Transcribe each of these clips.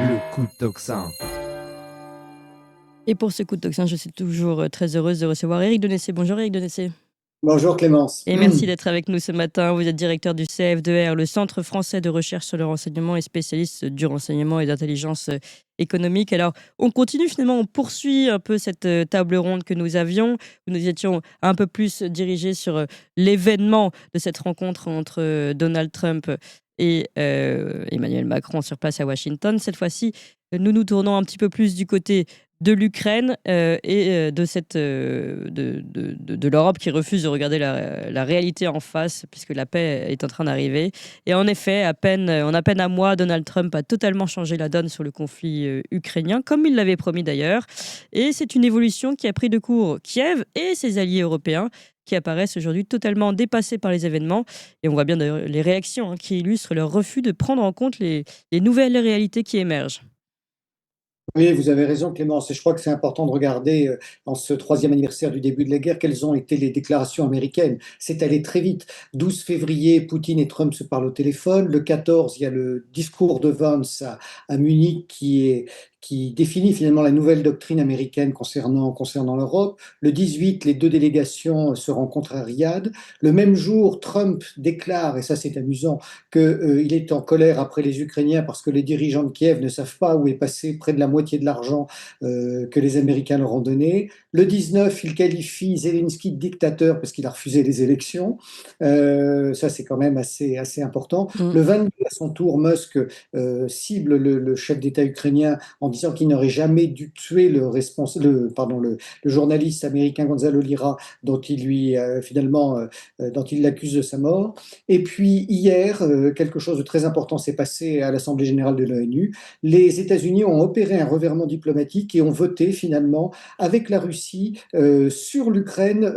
Le coup de tocsin. Et pour ce coup de tocsin, je suis toujours très heureuse de recevoir Éric Denessé. Bonjour Éric Denessé. Bonjour Clémence. Et merci d'être avec nous ce matin. Vous êtes directeur du CF2R, le Centre français de recherche sur le renseignement et spécialiste du renseignement et d'intelligence économique. Alors, on continue finalement, on poursuit un peu cette table ronde que nous avions. Nous étions un peu plus dirigés sur l'événement de cette rencontre entre Donald Trump et Emmanuel Macron sur place à Washington. Cette fois-ci, nous nous tournons un petit peu plus du côté de l'Ukraine et de l'Europe qui refuse de regarder la réalité en face puisque la paix est en train d'arriver. Et en effet, en à peine un mois, Donald Trump a totalement changé la donne sur le conflit ukrainien, comme il l'avait promis d'ailleurs. Et c'est une évolution qui a pris de court Kiev et ses alliés européens qui apparaissent aujourd'hui totalement dépassés par les événements. Et on voit bien d'ailleurs les réactions qui illustrent leur refus de prendre en compte les nouvelles réalités qui émergent. Oui, vous avez raison Clémence, et je crois que c'est important de regarder en ce troisième anniversaire du début de la guerre quelles ont été les déclarations américaines. C'est allé très vite. 12 février, Poutine et Trump se parlent au téléphone. Le 14, il y a le discours de Vance à Munich qui définit finalement la nouvelle doctrine américaine concernant l'Europe. Le 18, les deux délégations se rencontrent à Riyad. Le même jour, Trump déclare, et ça c'est amusant, qu'il est en colère après les Ukrainiens parce que les dirigeants de Kiev ne savent pas où est passé près de la moitié de l'argent que les Américains leur ont donné. Le 19, il qualifie Zelensky de dictateur parce qu'il a refusé les élections. Ça, c'est quand même assez important. Mm. Le 22, à son tour, Musk cible le chef d'État ukrainien en disant qu'il n'aurait jamais dû tuer le journaliste américain Gonzalo Lira, dont il lui dont il l'accuse de sa mort. Et puis hier, quelque chose de très important s'est passé à l'Assemblée générale de l'ONU. Les États-Unis ont opéré un revirement diplomatique et ont voté finalement avec la Russie sur l'Ukraine,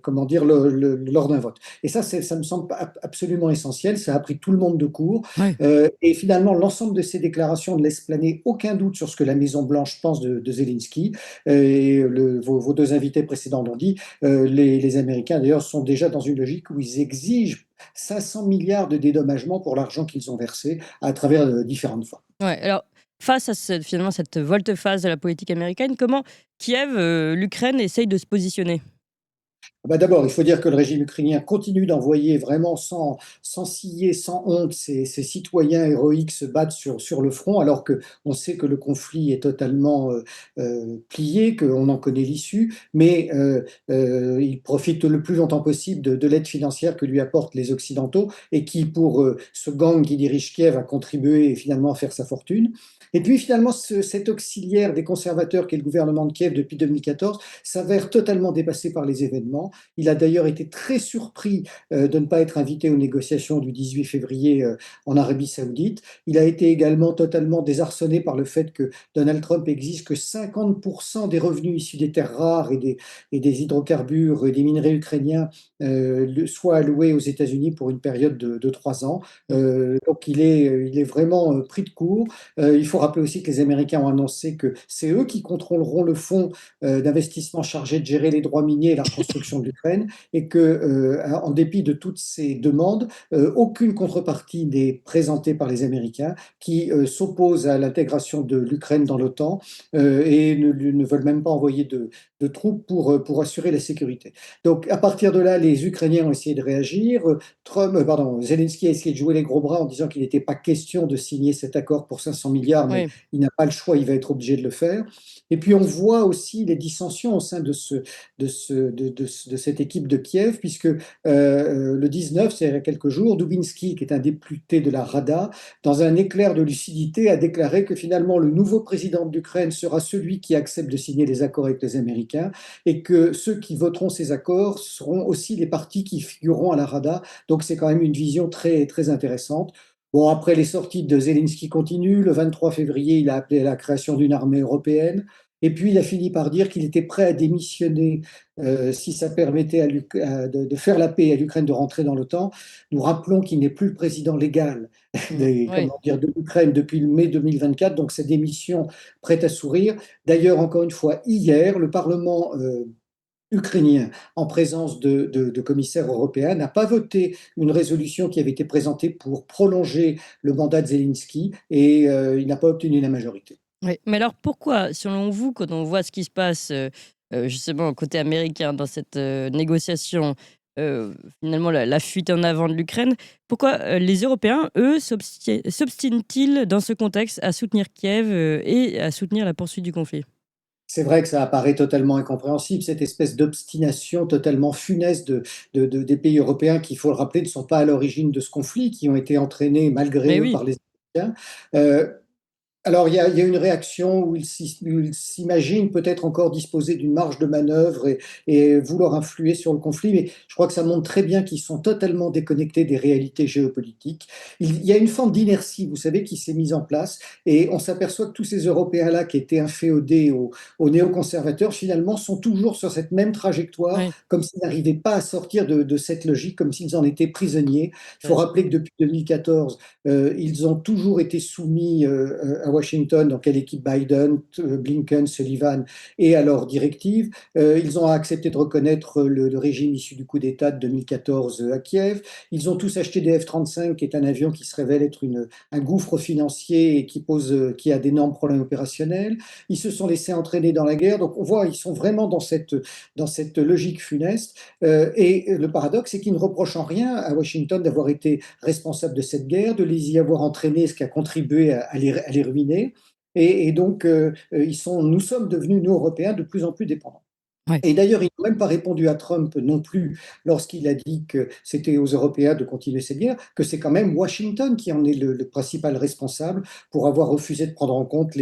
comment dire, lors d'un vote. Et ça me semble absolument essentiel. Ça a pris tout le monde de court. Ouais. Et finalement, l'ensemble de ces déclarations ne laisse planer aucun doute sur ce que la Maison-Blanche pense de Zelensky. Et vos deux invités précédents l'ont dit. Les Américains, d'ailleurs, sont déjà dans une logique où ils exigent 500 milliards de dédommagements pour l'argent qu'ils ont versé à travers différentes fois. Ouais, alors face à finalement cette volte-face de la politique américaine, comment Kiev, l'Ukraine essaye de se positionner? Bah d'abord, il faut dire que le régime ukrainien continue d'envoyer vraiment sans ciller, sans honte, ses citoyens héroïques se battre sur le front, alors qu'on sait que le conflit est totalement plié, qu'on en connaît l'issue, mais il profite le plus longtemps possible de l'aide financière que lui apportent les Occidentaux et qui, pour ce gang qui dirige Kiev, a contribué finalement à faire sa fortune. Et puis finalement, cet auxiliaire des conservateurs qui est le gouvernement de Kiev depuis 2014 s'avère totalement dépassé par les événements. Il a d'ailleurs été très surpris de ne pas être invité aux négociations du 18 février en Arabie Saoudite. Il a été également totalement désarçonné par le fait que Donald Trump exige que 50% des revenus issus des terres rares et des hydrocarbures et des minerais ukrainiens soient alloués aux États-Unis pour une période de 3 ans. Donc il est vraiment pris de court. Il faut rappeler aussi que les Américains ont annoncé que c'est eux qui contrôleront le fonds d'investissement chargé de gérer les droits miniers et la reconstruction de l'Ukraine, et que, en dépit de toutes ces demandes, aucune contrepartie n'est présentée par les Américains, qui s'opposent à l'intégration de l'Ukraine dans l'OTAN et ne veulent même pas envoyer de troupes pour assurer la sécurité. Donc, à partir de là, les Ukrainiens ont essayé de réagir. Zelensky a essayé de jouer les gros bras en disant qu'il n'était pas question de signer cet accord pour 500 milliards, mais Oui. il n'a pas le choix, il va être obligé de le faire. Et puis on voit aussi les dissensions au sein de cette équipe de Kiev, puisque le 19, c'est il y a quelques jours, Dubinsky, qui est un député de la Rada, dans un éclair de lucidité, a déclaré que finalement le nouveau président de l'Ukraine sera celui qui accepte de signer les accords avec les Américains, et que ceux qui voteront ces accords seront aussi les partis qui figureront à la Rada. Donc c'est quand même une vision très, très intéressante. Bon, après, les sorties de Zelensky continuent. Le 23 février, il a appelé à la création d'une armée européenne. Et puis, il a fini par dire qu'il était prêt à démissionner si ça permettait de faire la paix à l'Ukraine de rentrer dans l'OTAN. Nous rappelons qu'il n'est plus le président légal Oui. de l'Ukraine depuis le mai 2024, donc sa démission prête à sourire. D'ailleurs, encore une fois, hier, le Parlement ukrainien, en présence de commissaires européens, n'a pas voté une résolution qui avait été présentée pour prolonger le mandat de Zelensky et il n'a pas obtenu la majorité. Oui, mais alors pourquoi, selon vous, quand on voit ce qui se passe, justement côté américain dans cette, négociation, heu, finalement la fuite en avant de l'Ukraine, pourquoi, les Européens, eux, s'obstinent-ils dans ce contexte à soutenir Kiev, et à soutenir la poursuite du conflit? C'est vrai que ça apparaît totalement incompréhensible, cette espèce d'obstination totalement funeste des pays européens qui, il faut le rappeler, ne sont pas à l'origine de ce conflit, qui ont été entraînés malgré Mais eux oui, par les Américains. Alors, il y a une réaction où ils s'imaginent peut-être encore disposer d'une marge de manœuvre et vouloir influer sur le conflit, mais je crois que ça montre très bien qu'ils sont totalement déconnectés des réalités géopolitiques. Il y a une forme d'inertie, vous savez, qui s'est mise en place et on s'aperçoit que tous ces Européens-là qui étaient inféodés aux néoconservateurs, finalement, sont toujours sur cette même trajectoire, oui, comme s'ils n'arrivaient pas à sortir de cette logique, comme s'ils en étaient prisonniers. Il faut intéressant. rappeler que depuis 2014, ils ont toujours été soumis à Washington, donc à l'équipe Biden, Blinken, Sullivan, et à leurs directives. Ils ont accepté de reconnaître le régime issu du coup d'État de 2014 à Kiev. Ils ont tous acheté des F-35, qui est un avion qui se révèle être un gouffre financier et qui a d'énormes problèmes opérationnels. Ils se sont laissés entraîner dans la guerre. Donc on voit, ils sont vraiment dans cette logique funeste. Et le paradoxe, c'est qu'ils ne reprochent en rien à Washington d'avoir été responsable de cette guerre, de les y avoir entraînés, ce qui a contribué à les ruiner. Et donc, nous sommes devenus, nous, Européens, de plus en plus dépendants. Ouais. Et d'ailleurs, ils n'ont même pas répondu à Trump non plus lorsqu'il a dit que c'était aux Européens de continuer cette guerre, que c'est quand même Washington qui en est le principal responsable pour avoir refusé de prendre en compte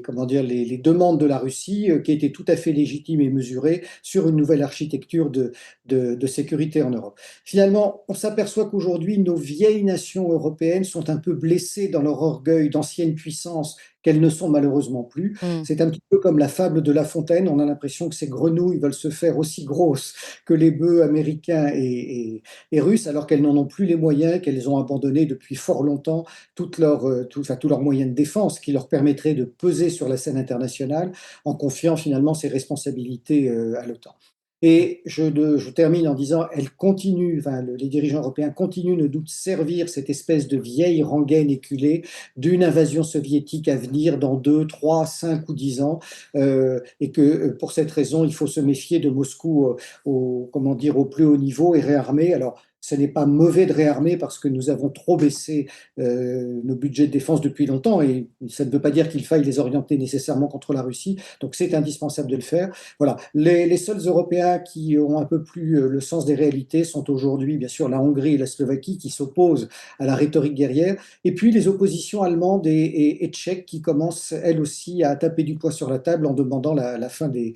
comment dire, les demandes de la Russie, qui étaient tout à fait légitimes et mesurées sur une nouvelle architecture de sécurité en Europe. Finalement, on s'aperçoit qu'aujourd'hui, nos vieilles nations européennes sont un peu blessées dans leur orgueil d'anciennes puissances qu'elles ne sont malheureusement plus. Mmh. C'est un petit peu comme la fable de La Fontaine. On a l'impression que ces grenouilles veulent se faire aussi grosses que les bœufs américains et russes, alors qu'elles n'en ont plus les moyens, qu'elles ont abandonné depuis fort longtemps tous leurs moyens de défense qui leur permettraient de peser sur la scène internationale en confiant finalement ces responsabilités à l'OTAN. Et je termine en disant, les dirigeants européens continuent ne doute servir cette espèce de vieille rengaine éculée d'une invasion soviétique à venir dans 2, 3, 5 ou 10 ans, et que pour cette raison, il faut se méfier de Moscou comment dire, au plus haut niveau et réarmer. Alors, ce n'est pas mauvais de réarmer parce que nous avons trop baissé nos budgets de défense depuis longtemps et ça ne veut pas dire qu'il faille les orienter nécessairement contre la Russie. Donc c'est indispensable de le faire. Voilà. Les seuls Européens qui ont un peu plus le sens des réalités sont aujourd'hui, bien sûr, la Hongrie et la Slovaquie qui s'opposent à la rhétorique guerrière et puis les oppositions allemandes et tchèques qui commencent, elles aussi, à taper du poing sur la table en demandant la fin des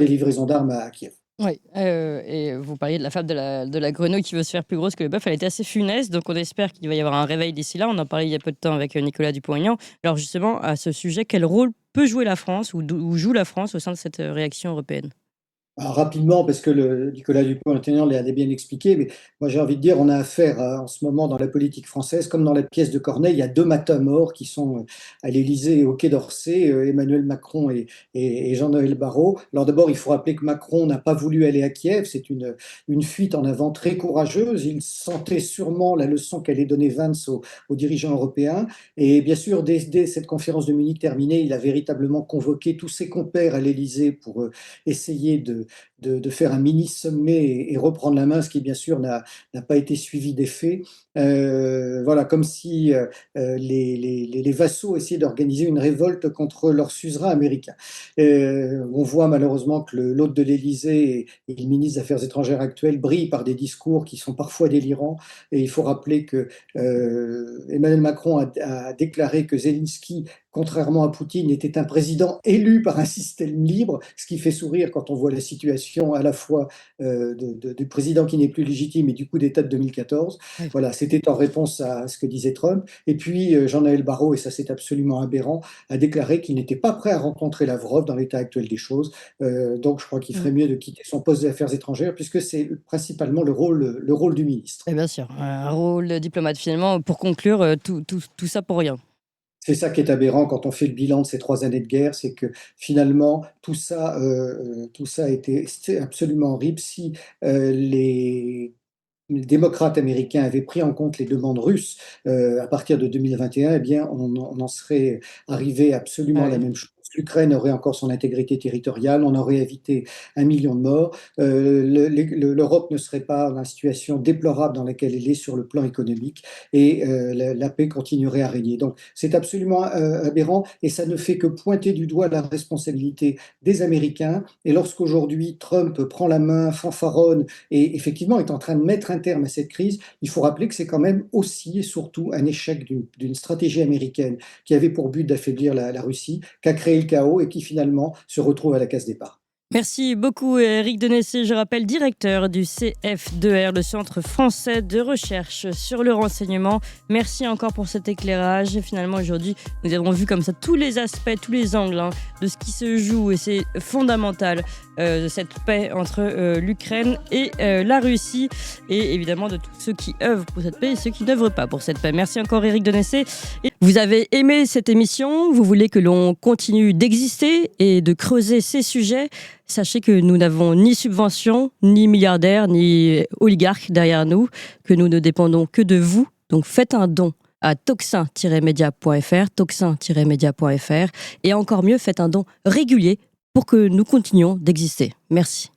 livraisons d'armes à Kiev. Oui, et vous parliez de la fable de la grenouille qui veut se faire plus grosse que le bœuf. Elle était assez funeste, donc on espère qu'il va y avoir un réveil d'ici là. On en parlait il y a peu de temps avec, Nicolas Dupont-Aignan. Alors justement, à ce sujet, quel rôle peut jouer la France ou joue la France au sein de cette, réaction européenne? Alors, rapidement, parce que Nicolas Dupont-Aignan l'a bien expliqué, mais moi j'ai envie de dire, on a affaire en ce moment dans la politique française, comme dans la pièce de Corneille, il y a deux matamores qui sont à l'Élysée et au Quai d'Orsay, Emmanuel Macron et Jean-Noël Barrot. Alors d'abord, il faut rappeler que Macron n'a pas voulu aller à Kiev, c'est une fuite en avant très courageuse. Il sentait sûrement la leçon qu'allait donner Vance aux dirigeants européens. Et bien sûr, dès cette conférence de Munich terminée, il a véritablement convoqué tous ses compères à l'Élysée pour essayer de faire un mini sommet et reprendre la main, ce qui bien sûr n'a pas été suivi d'effet. Voilà, comme si les vassaux essayaient d'organiser une révolte contre leur suzerain américain. On voit malheureusement que l'hôte de l'Élysée et le ministre des Affaires étrangères actuel brillent par des discours qui sont parfois délirants. Et il faut rappeler que Emmanuel Macron a déclaré que Zelensky, contrairement à Poutine, était un président élu par un système libre, ce qui fait sourire quand on voit la situation à la fois du président qui n'est plus légitime et du coup d'État de 2014. Oui. Voilà, c'était en réponse à ce que disait Trump. Et puis Jean-Noël Barrot, et ça c'est absolument aberrant, a déclaré qu'il n'était pas prêt à rencontrer Lavrov dans l'état actuel des choses. Donc je crois qu'il ferait Mmh. mieux de quitter son poste des affaires étrangères puisque c'est principalement le rôle du ministre. Et bien sûr, un rôle de diplomate finalement pour conclure, tout ça pour rien. C'est ça qui est aberrant quand on fait le bilan de ces 3 années de guerre, c'est que finalement tout ça a été c'est absolument horrible. Si, les démocrates américains avaient pris en compte les demandes russes, à partir de 2021, eh bien, on en serait arrivé absolument Ah à la oui. même chose. L'Ukraine aurait encore son intégrité territoriale, on aurait évité 1 million de morts, l'Europe ne serait pas dans la situation déplorable dans laquelle elle est sur le plan économique et la paix continuerait à régner. Donc c'est absolument, aberrant et ça ne fait que pointer du doigt la responsabilité des Américains et lorsqu'aujourd'hui Trump prend la main, fanfaronne et effectivement est en train de mettre un terme à cette crise, il faut rappeler que c'est quand même aussi et surtout un échec d'une stratégie américaine qui avait pour but d'affaiblir la Russie, qui a créé le chaos et qui finalement se retrouve à la case départ. Merci beaucoup, Eric Denessé. Je rappelle, directeur du CF2R, le Centre français de recherche sur le renseignement. Merci encore pour cet éclairage. Et finalement, aujourd'hui, nous avons vu comme ça tous les aspects, tous les angles de ce qui se joue. Et c'est fondamental, cette paix entre l'Ukraine et la Russie. Et évidemment, de tous ceux qui œuvrent pour cette paix et ceux qui n'œuvrent pas pour cette paix. Merci encore, Eric Denessé. Vous avez aimé cette émission, vous voulez que l'on continue d'exister et de creuser ces sujets. Sachez que nous n'avons ni subvention, ni milliardaires, ni oligarques derrière nous, que nous ne dépendons que de vous. Donc faites un don à toxin-media.fr, toxin-media.fr, et encore mieux, faites un don régulier pour que nous continuions d'exister. Merci.